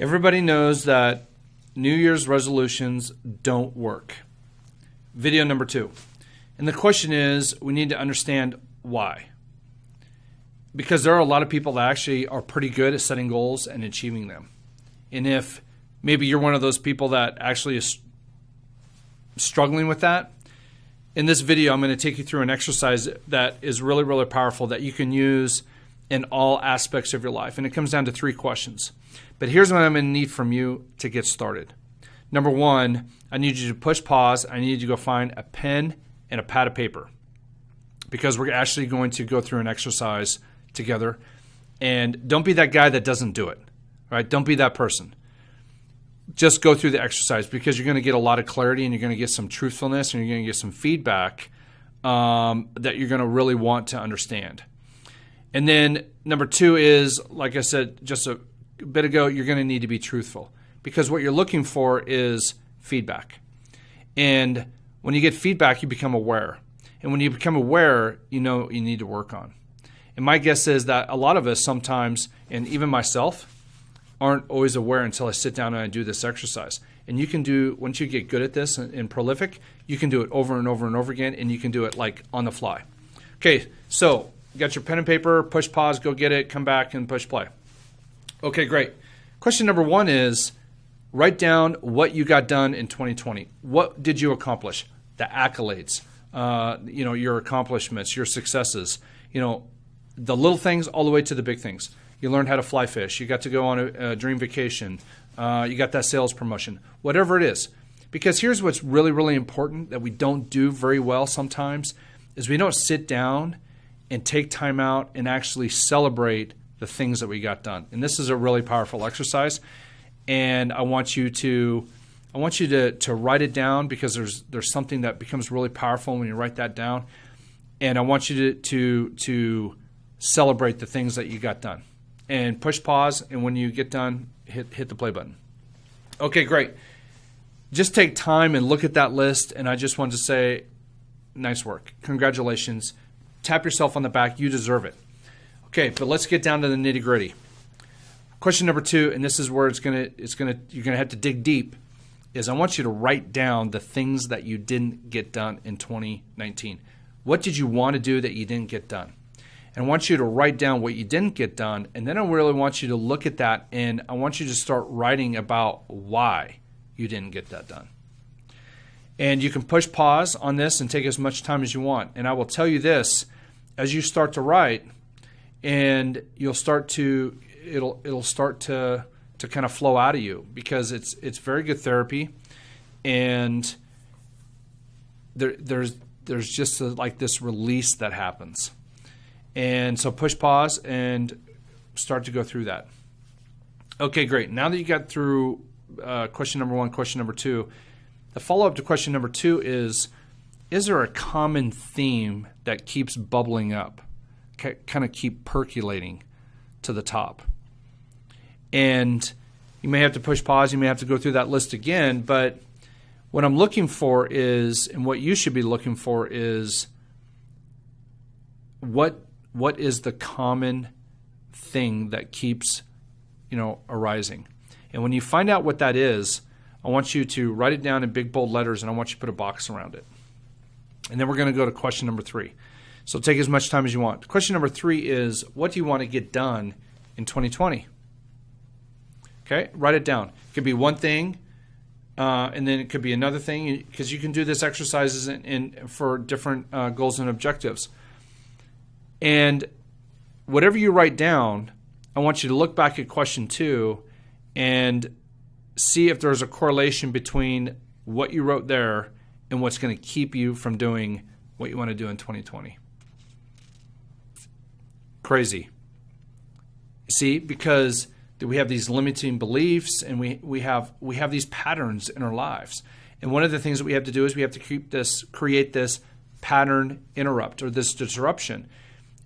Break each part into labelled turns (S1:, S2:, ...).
S1: Everybody knows that New Year's resolutions don't work. Video number 2. And the question is, we need to understand why. Because there are a lot of people that actually are pretty good at setting goals and achieving them. And if maybe you're one of those people that actually is struggling with that, in this video, I'm going to take you through an exercise that is really, really powerful that you can use in all aspects of your life. And it comes down to 3 questions. But here's what I'm going to need from you to get started. Number 1, I need you to push pause. I need you to go find a pen and a pad of paper, because we're actually going to go through an exercise together. And don't be that guy that doesn't do it, right? Don't be that person. Just go through the exercise, because you're going to get a lot of clarity and you're going to get some truthfulness and you're going to get some feedback that you're going to really want to understand. And then number 2 is, like I said just a bit ago, you're going to need to be truthful, because what you're looking for is feedback. And when you get feedback, you become aware. And when you become aware, you know what you need to work on. And my guess is that a lot of us sometimes, and even myself, aren't always aware until I sit down and I do this exercise. And you can do, once you get good at this and prolific, you can do it over and over and over again, and you can do it like on the fly. Okay, so you got your pen and paper, push pause, go get it, come back and push play. Okay, great. Question number 1 is, write down what you got done in 2020. What did you accomplish? The accolades, your accomplishments, your successes, the little things all the way to the big things. You learned how to fly fish. You got to go on a dream vacation. You got that sales promotion, whatever it is. Because here's what's really, really important that we don't do very well sometimes is we don't sit down and take time out and actually celebrate the things that we got done. And this is a really powerful exercise. And I want you to write it down, because there's something that becomes really powerful when you write that down. And I want you to celebrate the things that you got done. And push pause, and when you get done, hit the play button. Okay, great. Just take time and look at that list, and I just wanted to say, nice work. Congratulations. Tap yourself on the back. You deserve it. Okay, but let's get down to the nitty-gritty. Question number 2, and this is where you're gonna have to dig deep, is I want you to write down the things that you didn't get done in 2019. What did you want to do that you didn't get done? And I want you to write down what you didn't get done, and then I really want you to look at that, and I want you to start writing about why you didn't get that done. And you can push pause on this and take as much time as you want. And I will tell you this, as you start to write, and it'll start to kind of flow out of you, because it's very good therapy, and there's just like this release that happens. And so push pause and start to go through that. Okay, great. Now that you got through question number 1, question number 2, the follow-up to question number 2 is there a common theme that keeps bubbling up, kind of keep percolating to the top? And you may have to push pause, you may have to go through that list again, but what I'm looking for is, and what you should be looking for is, what is the common thing that keeps, arising? And when you find out what that is, I want you to write it down in big bold letters, and I want you to put a box around it. And then we're going to go to question number 3. So take as much time as you want. Question number 3 is, what do you want to get done in 2020? Okay, write it down. It could be one thing, and then it could be another thing, because you can do this exercises for different goals and objectives. And whatever you write down, I want you to look back at question 2 and see if there's a correlation between what you wrote there and what's going to keep you from doing what you want to do in 2020. Crazy. See, because we have these limiting beliefs, and we have these patterns in our lives. And one of the things that we have to do is we have to create this pattern interrupt, or this disruption.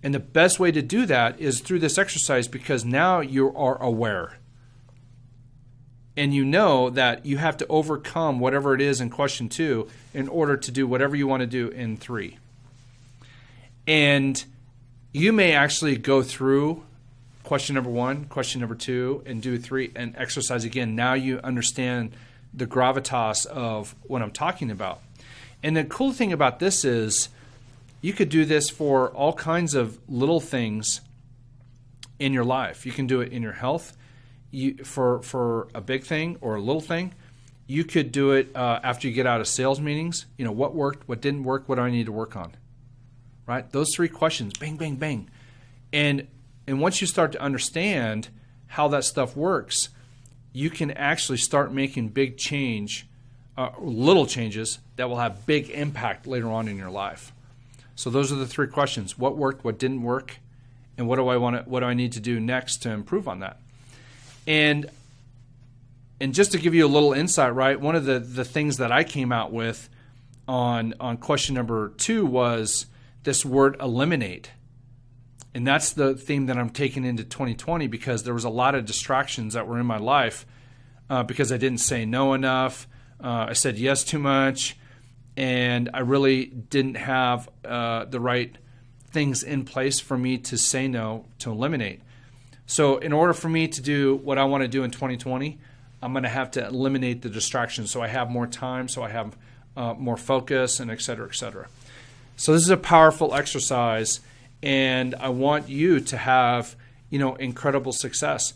S1: And the best way to do that is through this exercise, because now you are aware. And you know that you have to overcome whatever it is in question 2 in order to do whatever you want to do in 3. And you may actually go through question number 1, question number 2, and do 3 and exercise again. Now you understand the gravitas of what I'm talking about. And the cool thing about this is you could do this for all kinds of little things in your life. You can do it in your health for a big thing or a little thing. You could do it after you get out of sales meetings. What worked, what didn't work, what do I need to work on? Right? Those 3 questions, bang, bang, bang. And once you start to understand how that stuff works, you can actually start making big change, little changes that will have big impact later on in your life. So those are the 3 questions: what worked, what didn't work, and what do I need to do next to improve on that? And just to give you a little insight, right? One of the things that I came out with on question number 2 was this word eliminate. And that's the theme that I'm taking into 2020, because there was a lot of distractions that were in my life because I didn't say no enough. I said yes too much, and I really didn't have the right things in place for me to say no, to eliminate. So in order for me to do what I want to do in 2020, I'm going to have to eliminate the distractions so I have more time, so I have more focus, and et cetera, et cetera. So this is a powerful exercise, and I want you to have, incredible success.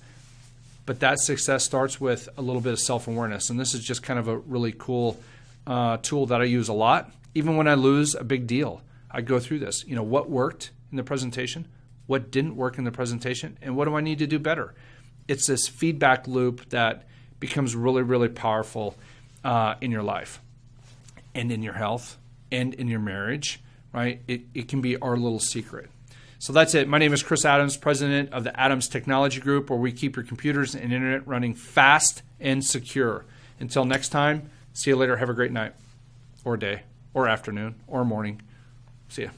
S1: But that success starts with a little bit of self-awareness. And this is just kind of a really cool tool that I use a lot. Even when I lose a big deal, I go through this. What worked in the presentation? What didn't work in the presentation? And what do I need to do better? It's this feedback loop that becomes really, really powerful in your life and in your health and in your marriage, right? It can be our little secret. So that's it. My name is Chris Adams, president of the Adams Technology Group, where we keep your computers and internet running fast and secure. Until next time, see you later. Have a great night or day or afternoon or morning. See ya.